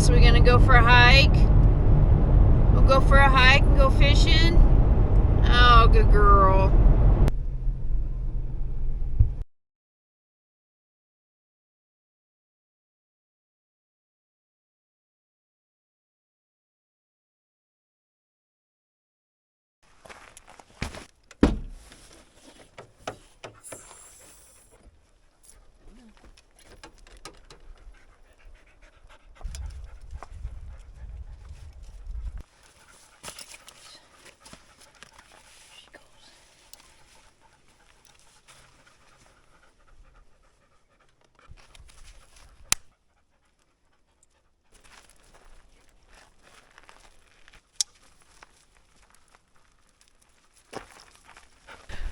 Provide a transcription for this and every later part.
Sis? Are we gonna go for a hike? We'll go for a hike and go fishing? Oh, good girl.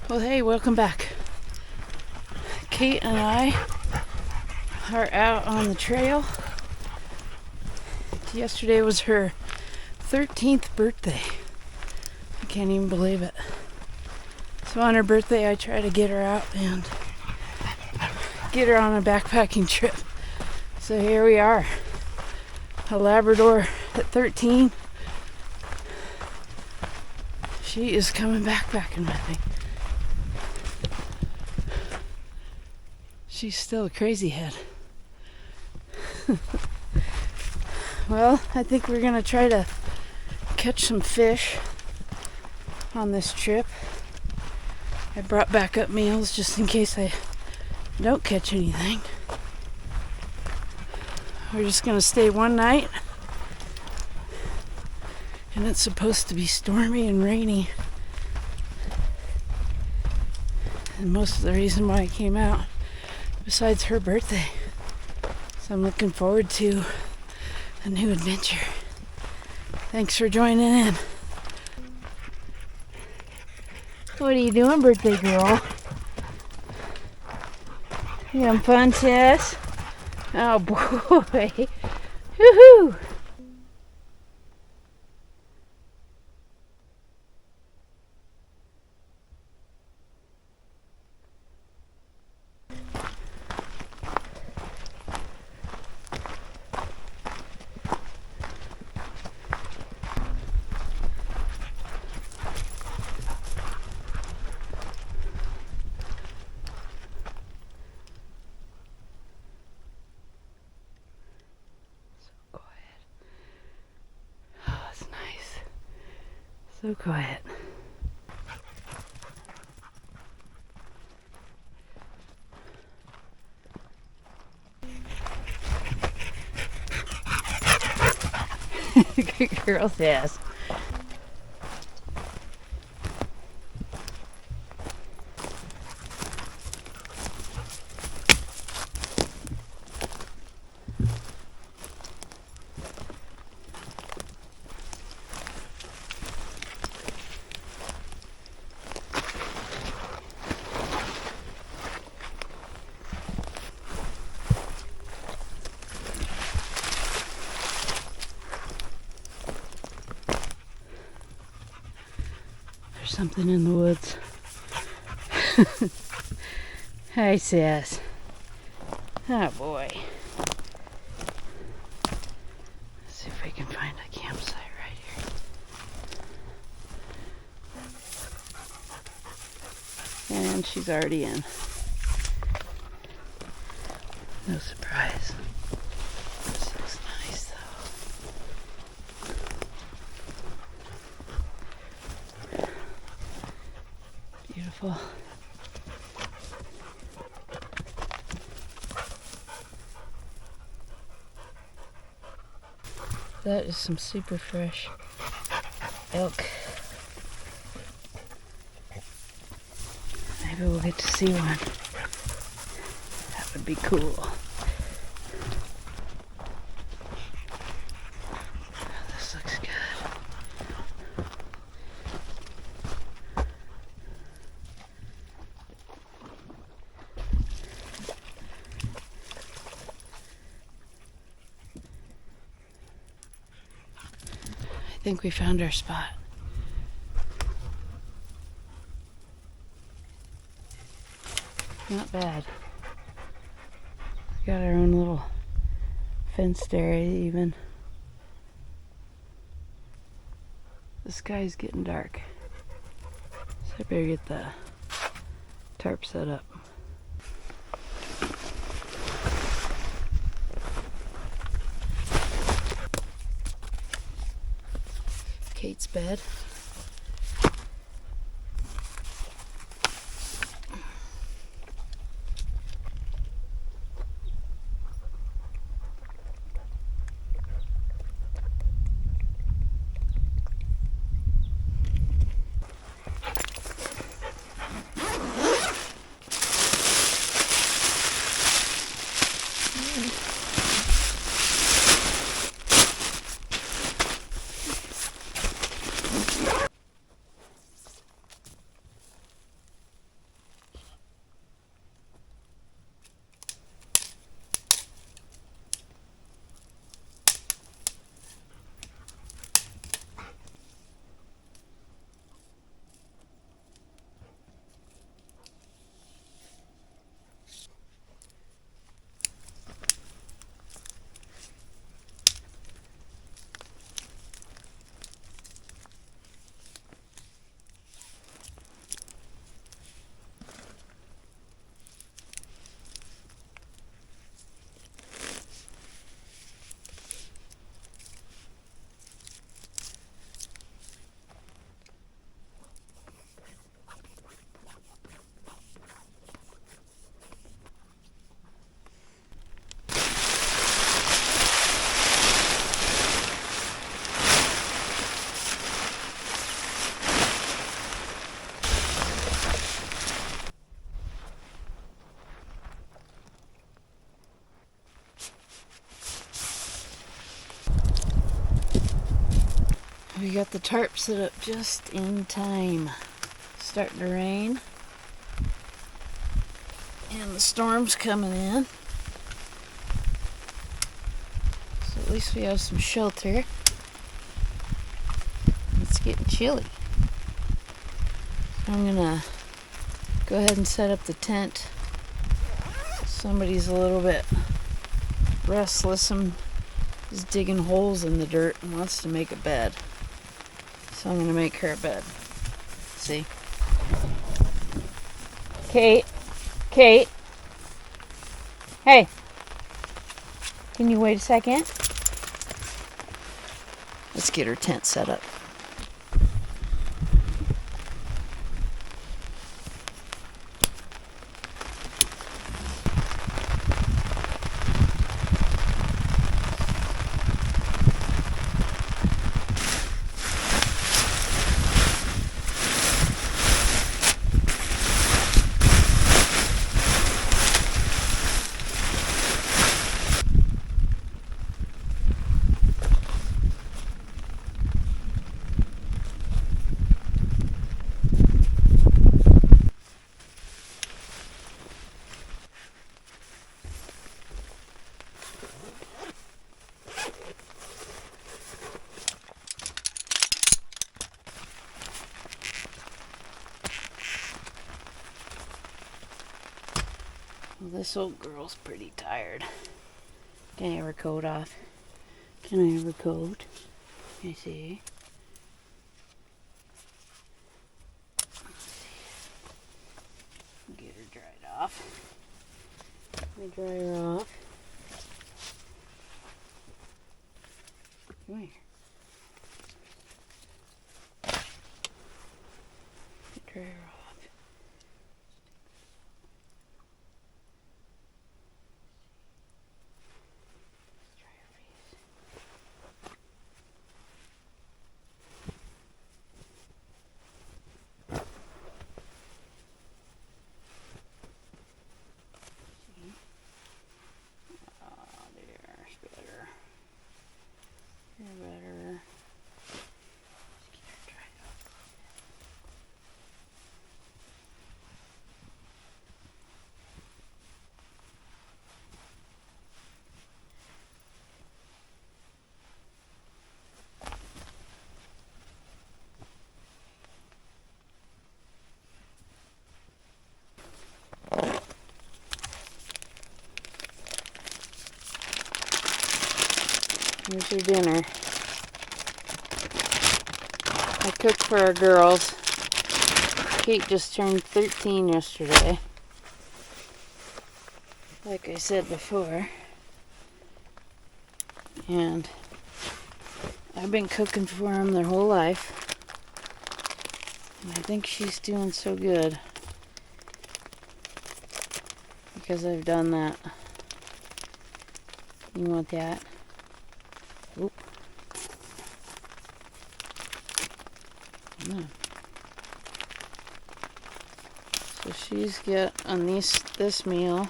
Well, hey, welcome back. Kate and I are out on the trail. Yesterday was her 13th birthday. I can't even believe it. So on her birthday, I try to get her out and get her on a backpacking trip. So here we are. A Labrador at 13. She is coming backpacking with me. She's still a crazy head. Well, I think we're gonna try to catch some fish on this trip. I brought backup meals just in case I don't catch anything. We're just gonna stay one night, and it's supposed to be stormy and rainy. And most of the reason why I came out, besides her birthday. So I'm looking forward to a new adventure. Thanks for joining in. What are you doing, birthday girl? You having fun, sis? Oh boy. Woohoo! So quiet. Good girl, yes. Something in the woods. Hi, sis. Oh boy. Let's see if we can find a campsite right here. And she's already in. No surprise. This looks nice though. Beautiful. That is some super fresh elk. Maybe we'll get to see one. That would be cool. Oh, this looks good. I think we found our spot. Not bad. Got our own little fenced area even. The sky's getting dark. So I better get the tarp set up. Kate's bed. We got the tarp set up just in time. Starting to rain. And the storm's coming in. So at least we have some shelter. It's getting chilly. So I'm gonna go ahead and set up the tent. Somebody's a little bit restless and is digging holes in the dirt and wants to make a bed. So I'm going to make her a bed. See? Kate. Kate. Hey. Can you wait a second? Let's get her tent set up. Well, this old girl's pretty tired. Can I have her coat off? Can I have her coat? You see? Get her dried off. Let me dry her off. Come here. Dry her off. Here's your dinner. I cooked for our girls. Kate just turned 13 yesterday. Like I said before. And I've been cooking for them their whole life. And I think she's doing so good because I've done that. You want that? Oop. No. So she's got on this meal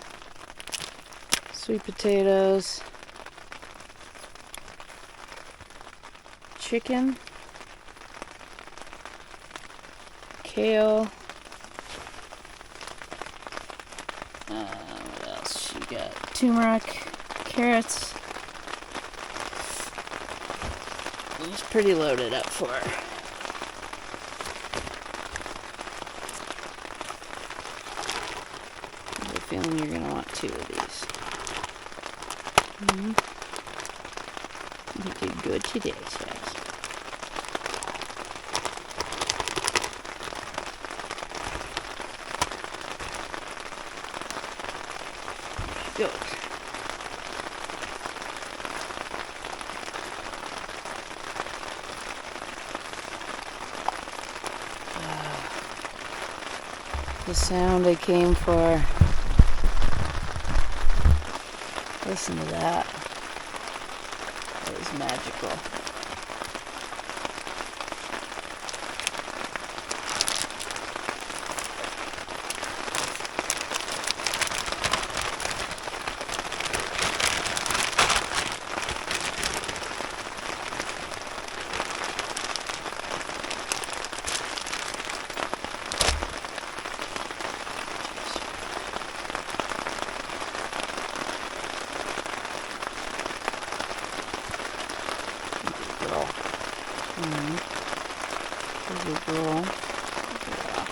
sweet potatoes, chicken, kale, what else she got? Turmeric, carrots. It's pretty loaded up for her. I have a feeling you're gonna want 2 of these. You did good today, Sass. There she goes. The sound I came for. Listen to that. That was magical. Good girl. Yeah.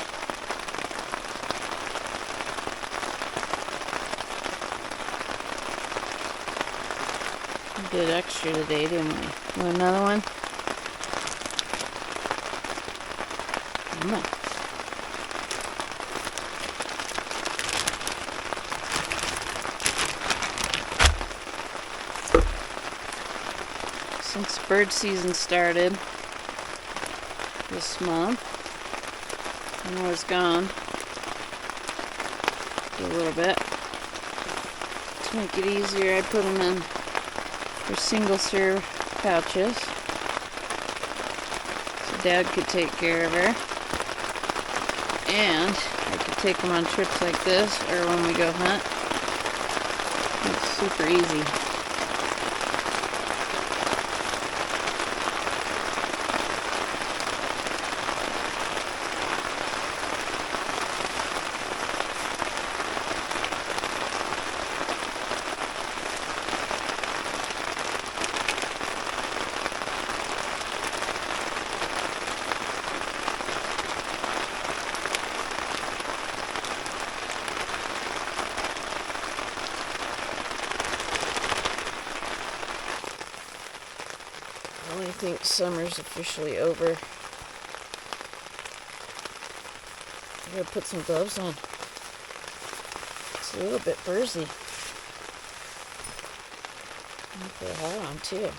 We did extra today, didn't we? Want another one? Come on. Since bird season started this month, I was gone for a little bit. To make it easier, I put them in their single serve pouches so Dad could take care of her, and I could take them on trips like this or when we go hunt. It's super easy. I think summer's officially over. I gotta put some gloves on. It's a little bit bursy. I'll put a hat on too.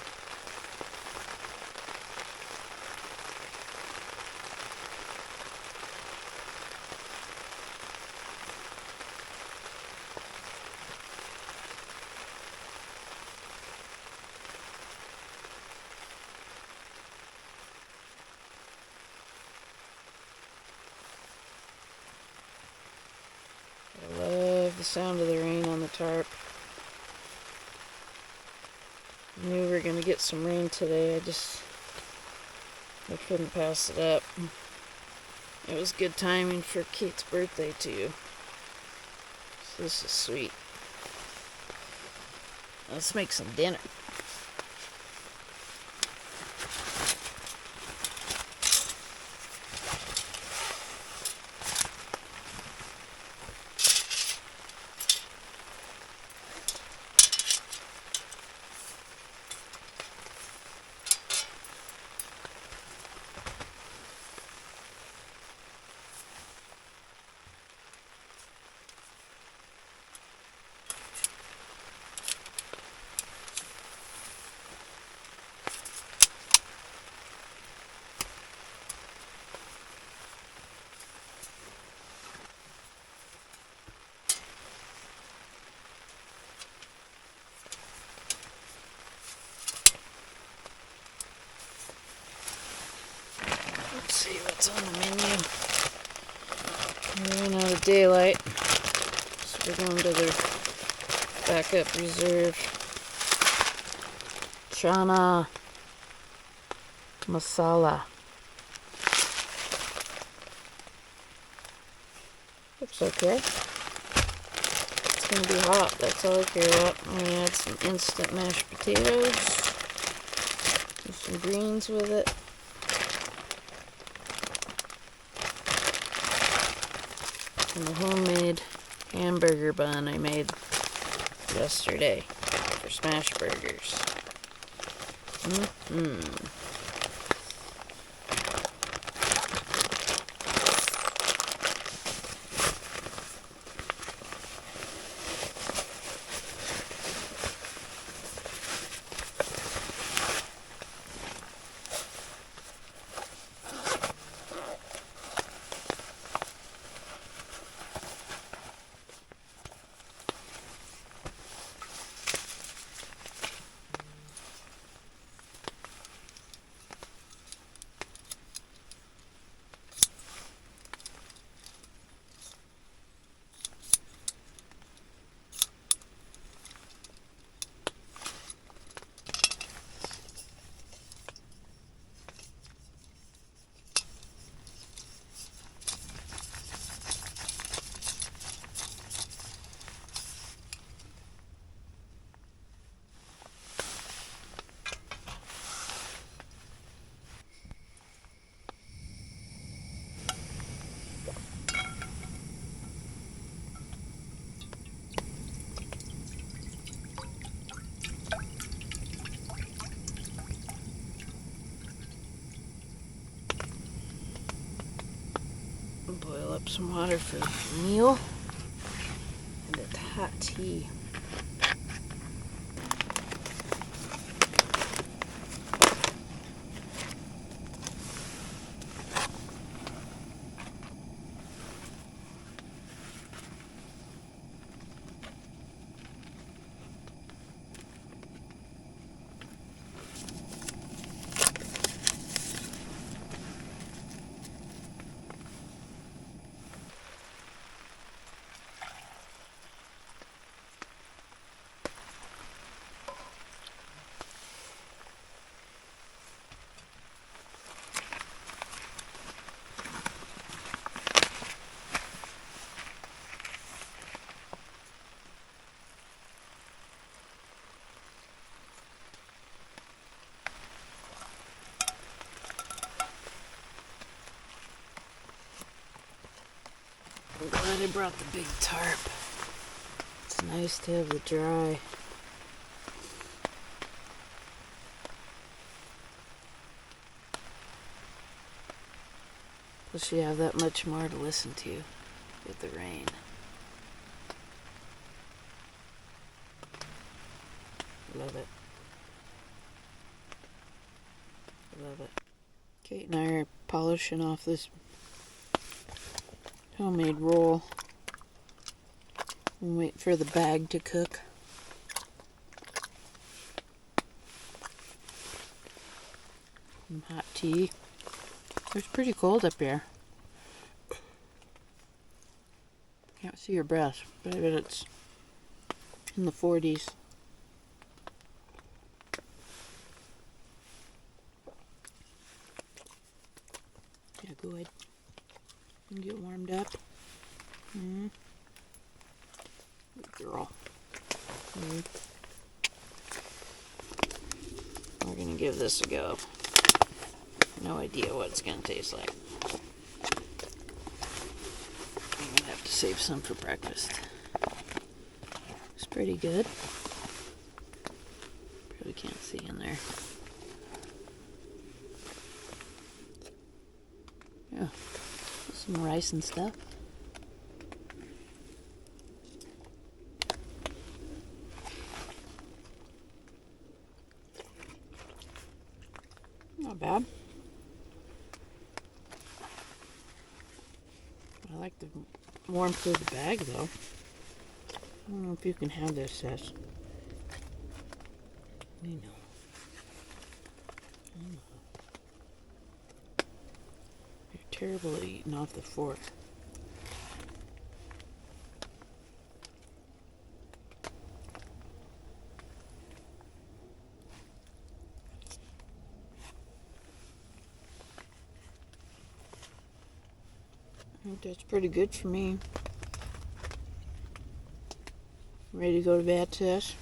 I love the sound of the rain on the tarp. I knew we were going to get some rain today. I couldn't pass it up. It was good timing for Kate's birthday too. So this is sweet. Let's make some dinner. see what's on the menu. We're running out of daylight, so we're going to the backup reserve. Chana masala. Looks okay. It's gonna be hot, that's all I care about. I'm gonna add some instant mashed potatoes. Do some greens with it. And the homemade hamburger bun I made yesterday for smash burgers. Boil up some water for the meal and it's hot tea. I'm glad I brought the big tarp. It's nice to have the dry. Plus you have that much more to listen to with the rain. Love it. Love it. Kate and I are polishing off this homemade roll and wait for the bag to cook. Some hot tea. It's pretty cold up here. Can't see your breath, but I bet it's in the 40s. Yeah, go ahead and get warmed up. Good girl. We're gonna give this a go. No idea what it's gonna taste like. I'm gonna have to save some for breakfast. It's pretty good. Probably can't see in there. Yeah, some rice and stuff. Not bad. I like the warmth of the bag though. I don't know if you can have this, Sess. You know. terrible at eating off the fork. I think that's pretty good for me. Ready to go to bed, sis?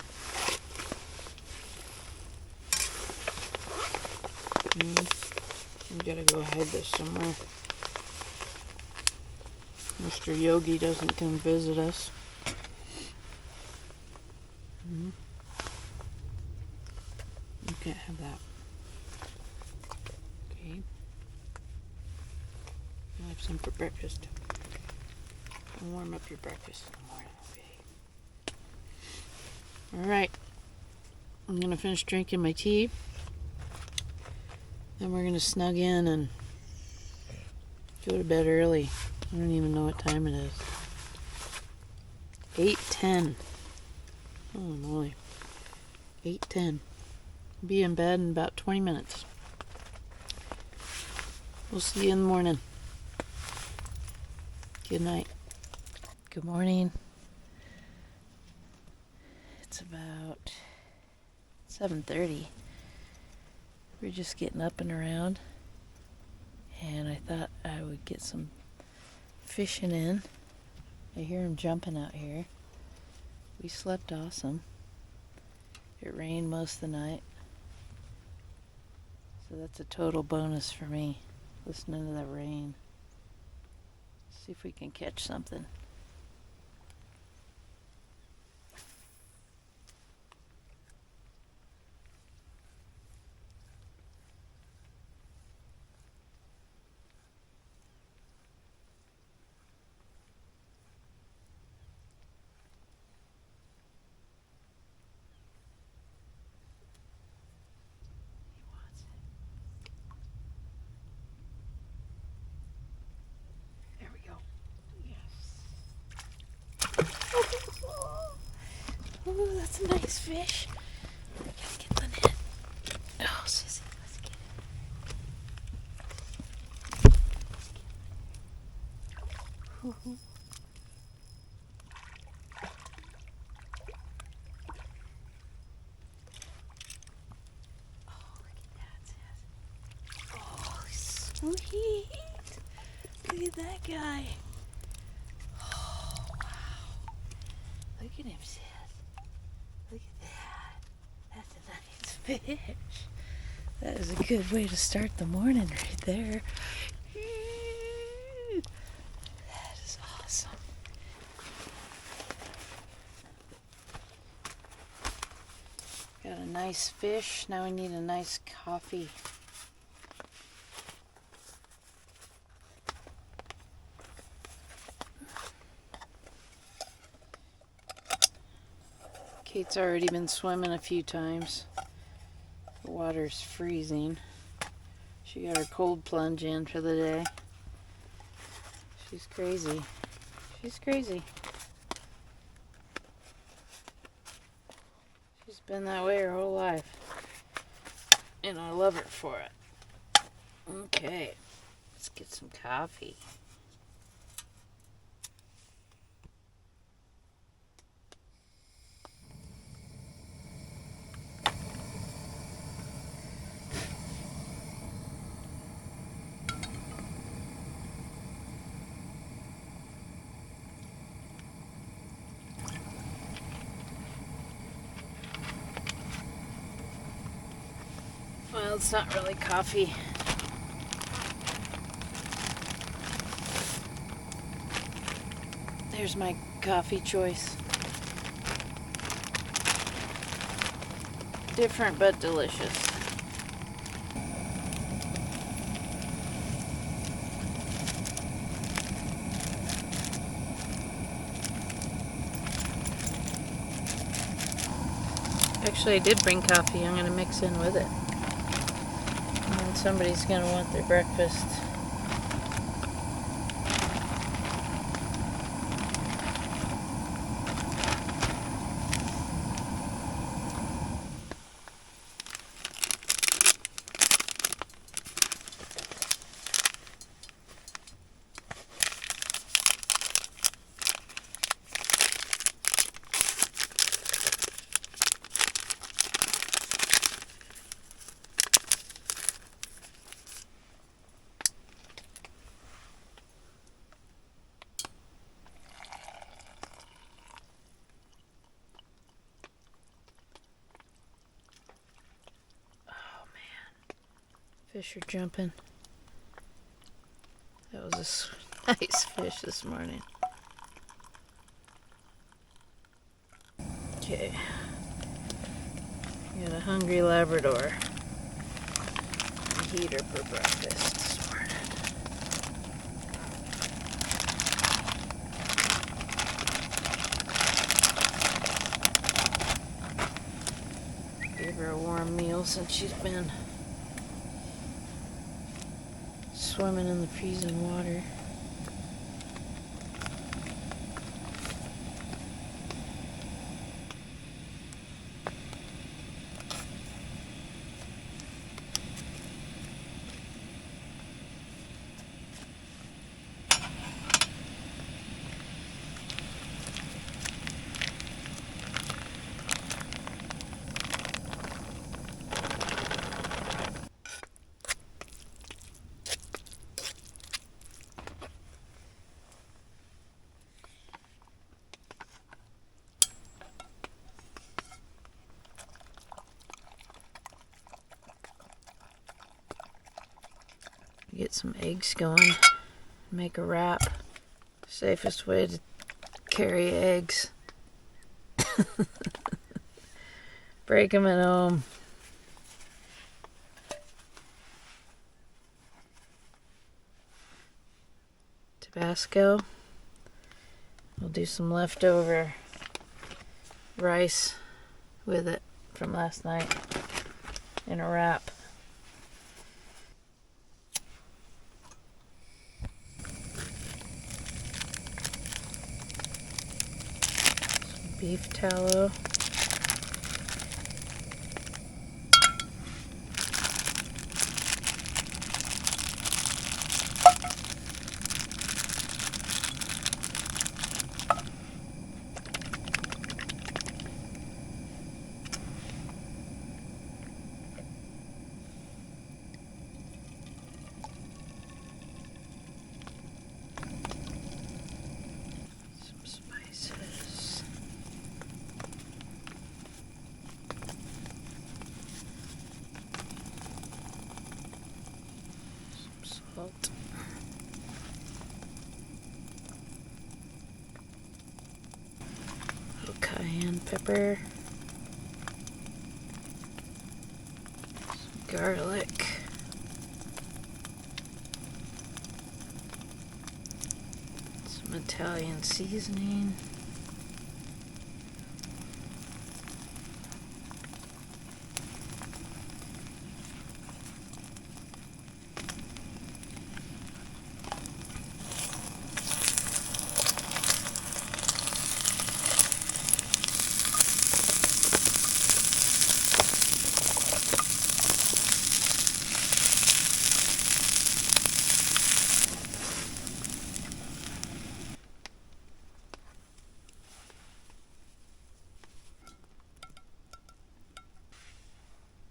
We gotta go hide this somewhere. Mr. Yogi doesn't come visit us. You can't have that. Okay. I'll have some for breakfast. I'll warm up your breakfast in the morning, okay? Alright. I'm gonna finish drinking my tea. Then we're gonna snug in and go to bed early. I don't even know what time it is. 8:10. Oh moly. 8:10. Be in bed in about 20 minutes. We'll see you in the morning. Good night. Good morning. It's about 7:30. We're just getting up and around, and I thought I would get some fishing in. I hear them jumping out here. We slept awesome. It rained most of the night, so that's a total bonus for me, listening to that rain. See if we can catch something. Oh, that's a nice fish. We gotta get the net. Oh, sissy, let's get it. Ooh. Oh, look at that, sis. Oh, sweet. Look at that guy. Oh, wow. Look at him, sis. Look at that. That's a nice fish. That is a good way to start the morning right there. That is awesome. Got a nice fish. Now we need a nice coffee. Kate's already been swimming a few times. The water's freezing. She got her cold plunge in for the day. She's crazy. She's crazy. She's been that way her whole life. And I love her for it. Okay, let's get some coffee. Well, it's not really coffee. There's my coffee choice. Different but delicious. Actually, I did bring coffee. I'm going to mix in with it. And then somebody's going to want their breakfast. Fish are jumping. That was a nice fish this morning. Okay. Got a hungry Labrador. And heater for breakfast this morning. Gave her a warm meal since she's been swimming in the freezing water. Get some eggs going, make a wrap. Safest way to carry eggs. Break them at home. Tabasco. We'll do some leftover rice with it from last night in a wrap. Beef tallow. Some spices. Salt. A little cayenne pepper. Some garlic. Some Italian seasoning.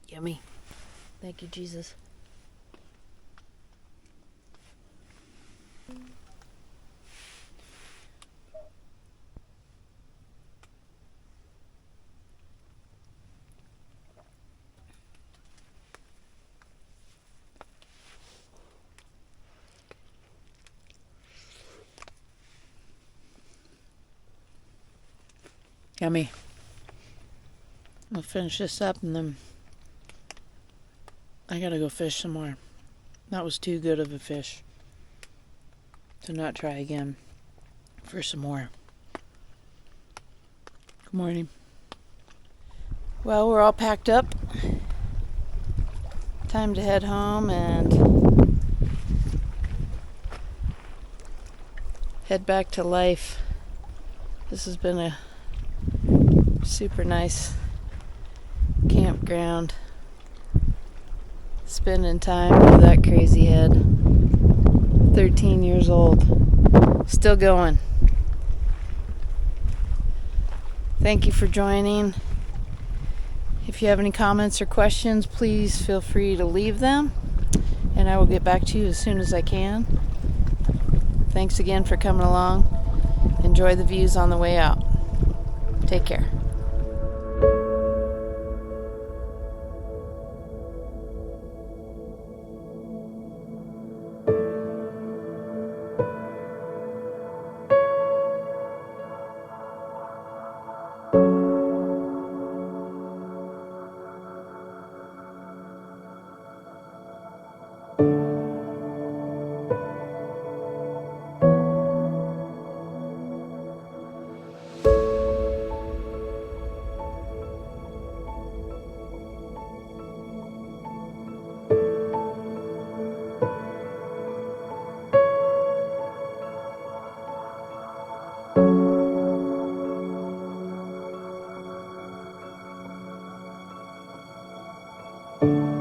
Yummy. Thank you, Jesus. Yummy. I'll finish this up and then I gotta go fish some more. That was too good of a fish to not try again for some more. Good morning. Well, we're all packed up. Time to head home and head back to life. This has been a super nice campground. Spending time with that crazy head. 13 years old. Still going. Thank you for joining. If you have any comments or questions, please feel free to leave them, and I will get back to you as soon as I can. Thanks again for coming along. Enjoy the views on the way out. Take care. you.